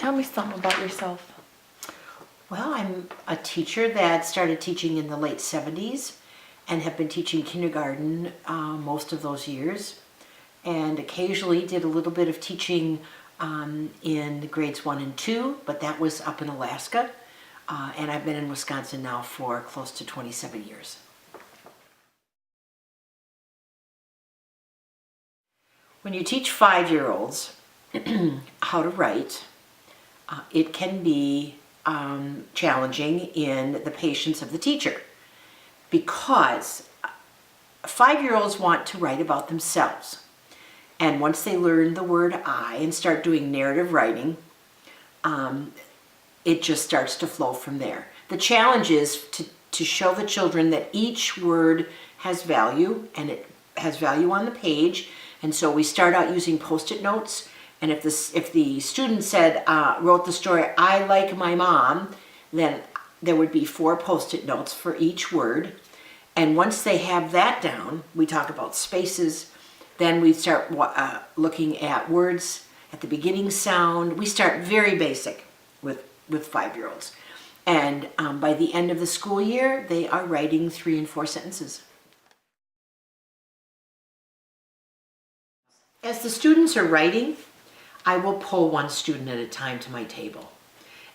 Tell me something about yourself. Well, I'm a teacher that started teaching in the late 70s and have been teaching kindergarten most of those years, and occasionally did a little bit of teaching in grades 1 and 2, but that was up in Alaska, and I've been in Wisconsin now for close to 27 years. When you teach 5-year-olds how to write, it can be challenging in the patience of the teacher, because 5-year-olds want to write about themselves. And once they learn the word I and start doing narrative writing, it just starts to flow from there. The challenge is to show the children that each word has value, and it has value on the page. And so we start out using Post-it notes. And if the student said, wrote the story, I like my mom, then there would be 4 Post-it notes for each word. And once they have that down, we talk about spaces. Then we start looking at words at the beginning sound. We start very basic with 5-year-olds. And by the end of the school year, they are writing 3 and 4 sentences. As the students are writing, I will pull one student at a time to my table.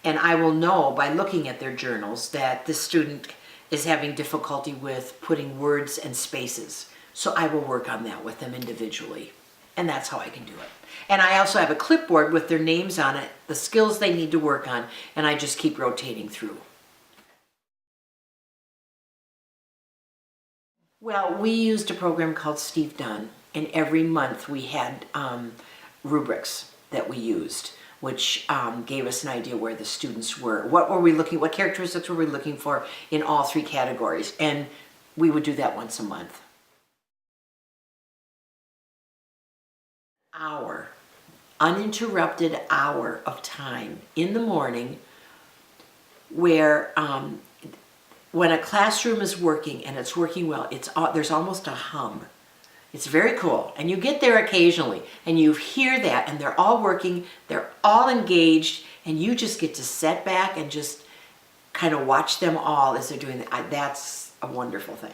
And I will know by looking at their journals that this student is having difficulty with putting words and spaces. So I will work on that with them individually. And that's how I can do it. And I also have a clipboard with their names on it, the skills they need to work on, and I just keep rotating through. Well, we used a program called Steve Dunn, and every month we had rubrics that we used, which gave us an idea where the students were. What characteristics were we looking for in all 3 categories? And we would do that once a month. Uninterrupted hour of time in the morning where when a classroom is working and it's working well, there's almost a hum. It's very cool. And you get there occasionally and you hear that, and they're all working, they're all engaged, and you just get to sit back and just kind of watch them all as they're doing that. That's a wonderful thing.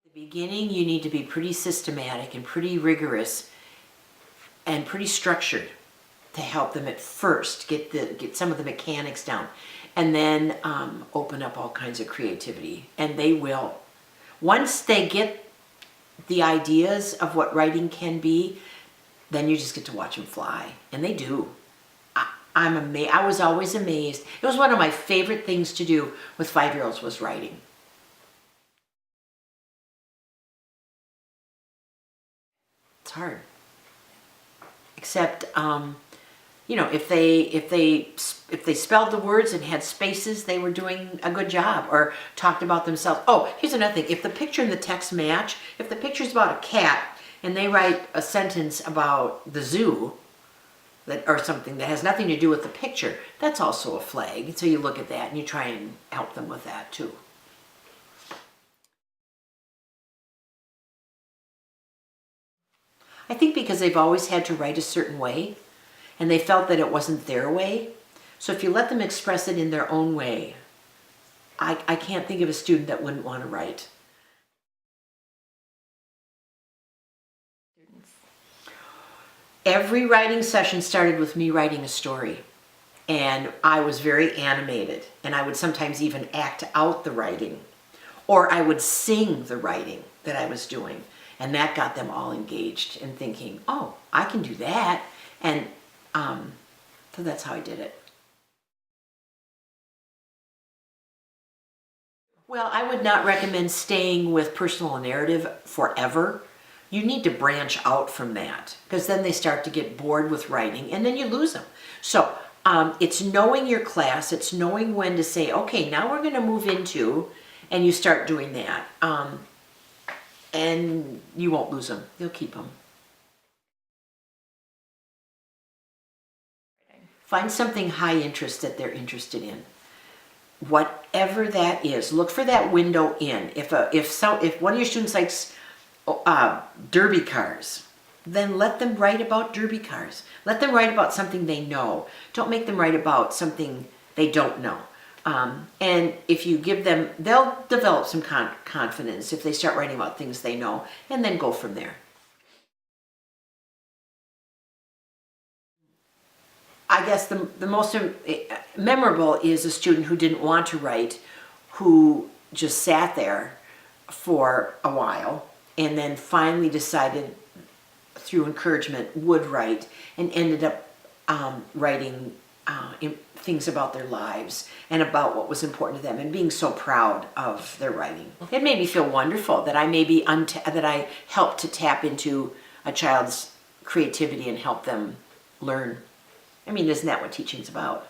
At the beginning, you need to be pretty systematic and pretty rigorous and pretty structured to help them at first get some of the mechanics down, and then open up all kinds of creativity, and they will. Once they get the ideas of what writing can be, then you just get to watch them fly, and they do. I'm amazed. I was always amazed. It was one of my favorite things to do with 5-year-olds was writing. It's hard, except you know, if they spelled the words and had spaces, they were doing a good job, or talked about themselves. Oh, here's another thing. If the picture and the text match, if the picture's about a cat and they write a sentence about the zoo or something that has nothing to do with the picture, that's also a flag. So you look at that and you try and help them with that too. I think because they've always had to write a certain way, and they felt that it wasn't their way. So if you let them express it in their own way, I can't think of a student that wouldn't want to write. Every writing session started with me writing a story, and I was very animated, and I would sometimes even act out the writing, or I would sing the writing that I was doing, and that got them all engaged and thinking, oh, I can do that. And so that's how I did it. Well, I would not recommend staying with personal narrative forever. You need to branch out from that, because then they start to get bored with writing and then you lose them. So it's knowing your class, it's knowing when to say, okay, now we're going to move into, and you start doing that. And you won't lose them. You'll keep them. Find something high interest that they're interested in. Whatever that is, look for that window in. If one of your students likes derby cars, then let them write about derby cars. Let them write about something they know. Don't make them write about something they don't know. And if you give them, they'll develop some confidence if they start writing about things they know, and then go from there. I guess the most memorable is a student who didn't want to write, who just sat there for a while and then finally decided through encouragement would write, and ended up writing things about their lives and about what was important to them, and being so proud of their writing. It made me feel wonderful that I maybe that I helped to tap into a child's creativity and help them learn. I mean, isn't that what teaching's about?